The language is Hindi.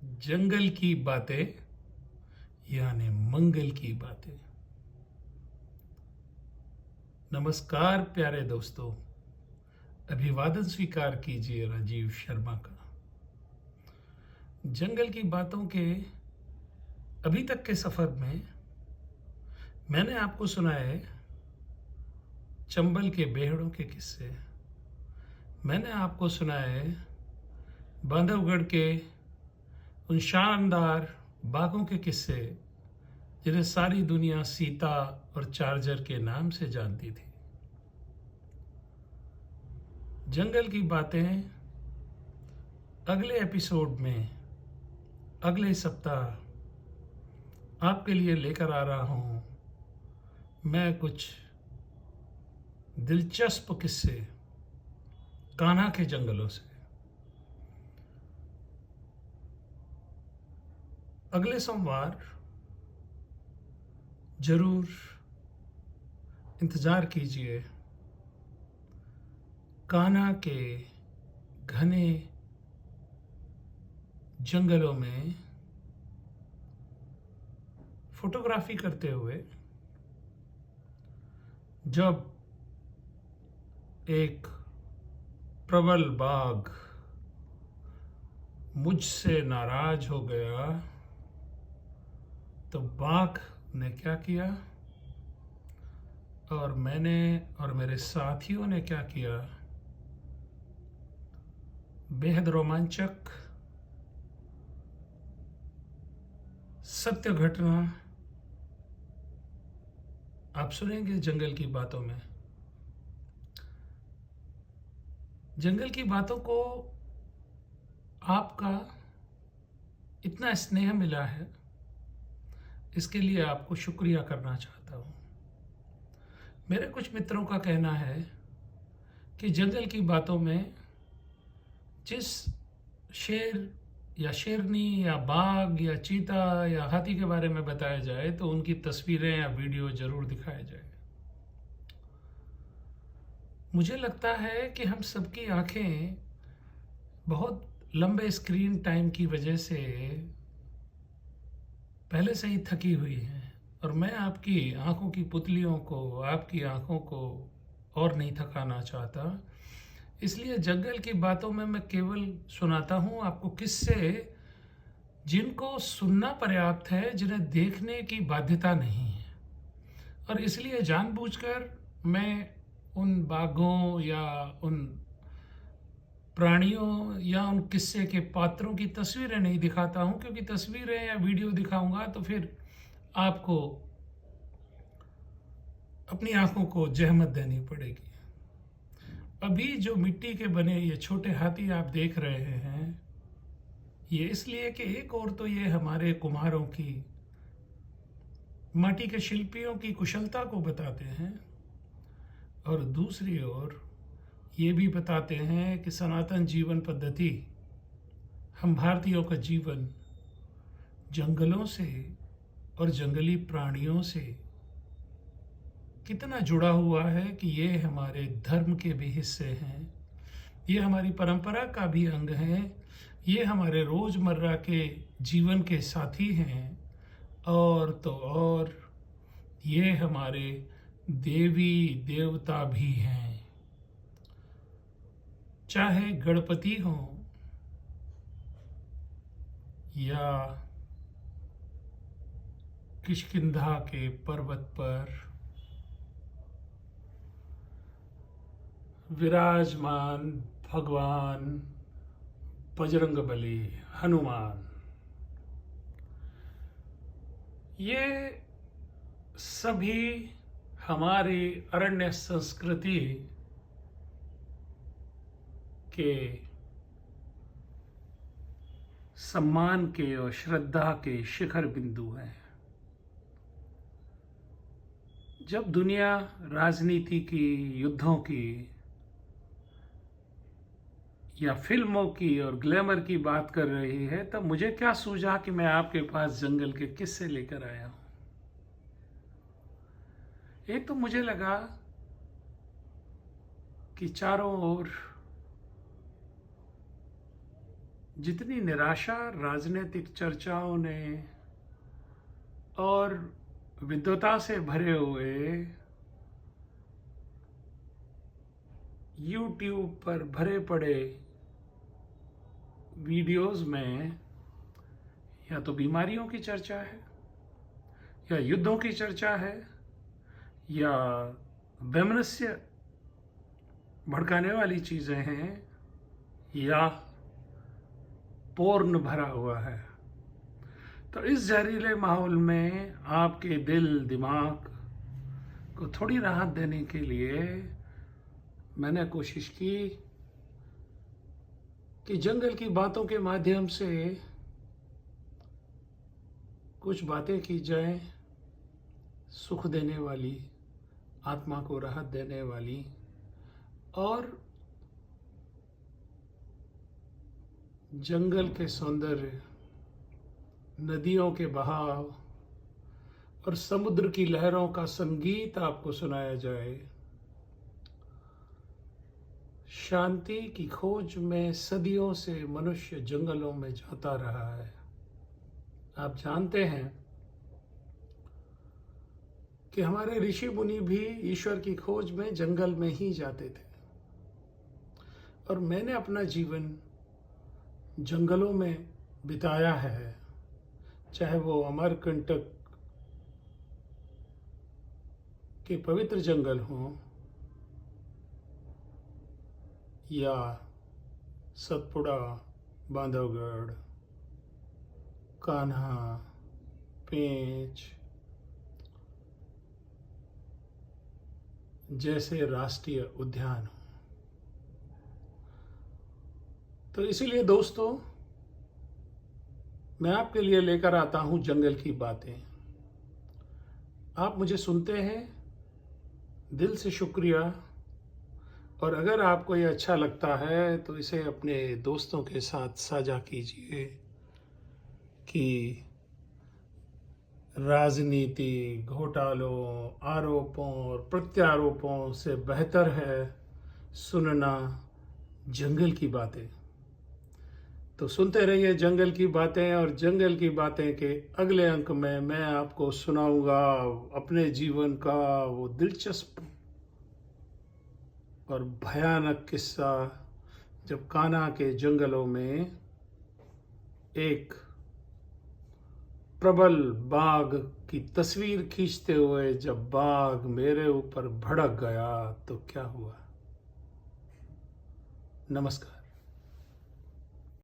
जंगल की बातें यानी मंगल की बातें। नमस्कार प्यारे दोस्तों, अभिवादन स्वीकार कीजिए राजीव शर्मा का। जंगल की बातों के अभी तक के सफर में मैंने आपको सुनाए चंबल के बेहड़ों के किस्से। मैंने आपको सुनाए बांधवगढ़ के उन शानदार बागों के किस्से जिन्हें सारी दुनिया सीता और चार्जर के नाम से जानती थी। जंगल की बातें अगले एपिसोड में अगले सप्ताह आपके लिए लेकर आ रहा हूं मैं कुछ दिलचस्प किस्से कान्हा के जंगलों से। अगले सोमवार जरूर इंतजार कीजिए। कान्हा के घने जंगलों में फोटोग्राफी करते हुए जब एक प्रबल बाघ मुझसे नाराज हो गया तो बाघ ने क्या किया और मैंने और मेरे साथियों ने क्या किया, बेहद रोमांचक सत्य घटना आप सुनेंगे जंगल की बातों में। जंगल की बातों को आपका इतना स्नेह मिला है, इसके लिए आपको शुक्रिया करना चाहता हूँ। मेरे कुछ मित्रों का कहना है कि जंगल की बातों में जिस शेर या शेरनी या बाघ या चीता या हाथी के बारे में बताया जाए तो उनकी तस्वीरें या वीडियो जरूर दिखाया जाए। मुझे लगता है कि हम सबकी आंखें बहुत लंबे स्क्रीन टाइम की वजह से पहले से ही थकी हुई हैं और मैं आपकी आंखों की पुतलियों को, आपकी आंखों को और नहीं थकाना चाहता। इसलिए जंगल की बातों में मैं केवल सुनाता हूँ आपको किस्से जिनको सुनना पर्याप्त है, जिन्हें देखने की बाध्यता नहीं है। और इसलिए जानबूझकर मैं उन बाघों या उन प्राणियों या उन किस्से के पात्रों की तस्वीरें नहीं दिखाता हूँ, क्योंकि तस्वीरें या वीडियो दिखाऊंगा तो फिर आपको अपनी आंखों को जहमत देनी पड़ेगी। अभी जो मिट्टी के बने ये छोटे हाथी आप देख रहे हैं, ये इसलिए कि एक और तो ये हमारे कुम्हारों की, माटी के शिल्पियों की कुशलता को बताते हैं और दूसरी ओर ये भी बताते हैं कि सनातन जीवन पद्धति, हम भारतीयों का जीवन जंगलों से और जंगली प्राणियों से कितना जुड़ा हुआ है कि ये हमारे धर्म के भी हिस्से हैं, ये हमारी परंपरा का भी अंग है, ये हमारे रोज़मर्रा के जीवन के साथी हैं और तो और ये हमारे देवी देवता भी हैं। चाहे गणपति हो या किष्किंधा के पर्वत पर विराजमान भगवान बजरंगबली हनुमान, ये सभी हमारी अरण्य संस्कृति के सम्मान के और श्रद्धा के शिखर बिंदु हैं। जब दुनिया राजनीति की, युद्धों की या फिल्मों की और ग्लैमर की बात कर रही है, तब मुझे क्या सूझा कि मैं आपके पास जंगल के किस्से लेकर आया हूं। एक तो मुझे लगा कि चारों ओर जितनी निराशा राजनीतिक चर्चाओं ने और विद्वता से भरे हुए YouTube पर भरे पड़े वीडियोस में या तो बीमारियों की चर्चा है, या युद्धों की चर्चा है, या वैमनस्य भड़काने वाली चीज़ें हैं, या पोर्न भरा हुआ है। तो इस जहरीले माहौल में आपके दिल दिमाग को थोड़ी राहत देने के लिए मैंने कोशिश की कि जंगल की बातों के माध्यम से कुछ बातें की जाए, सुख देने वाली, आत्मा को राहत देने वाली, और जंगल के सौंदर्य, नदियों के बहाव और समुद्र की लहरों का संगीत आपको सुनाया जाए। शांति की खोज में सदियों से मनुष्य जंगलों में जाता रहा है। आप जानते हैं कि हमारे ऋषि मुनि भी ईश्वर की खोज में जंगल में ही जाते थे, और मैंने अपना जीवन जंगलों में बिताया है, चाहे वो अमरकंटक के पवित्र जंगल हों या सतपुड़ा, बांधवगढ़, कान्हा, पेंच जैसे राष्ट्रीय उद्यान हो। तो इसीलिए दोस्तों, मैं आपके लिए लेकर आता हूं जंगल की बातें। आप मुझे सुनते हैं, दिल से शुक्रिया। और अगर आपको ये अच्छा लगता है तो इसे अपने दोस्तों के साथ साझा कीजिए कि राजनीति, घोटालों, आरोपों और प्रत्यारोपों से बेहतर है सुनना जंगल की बातें। तो सुनते रहिए जंगल की बातें, और जंगल की बातें के अगले अंक में मैं आपको सुनाऊंगा अपने जीवन का वो दिलचस्प और भयानक किस्सा, जब कान्हा के जंगलों में एक प्रबल बाघ की तस्वीर खींचते हुए जब बाघ मेरे ऊपर भड़क गया तो क्या हुआ। नमस्कार।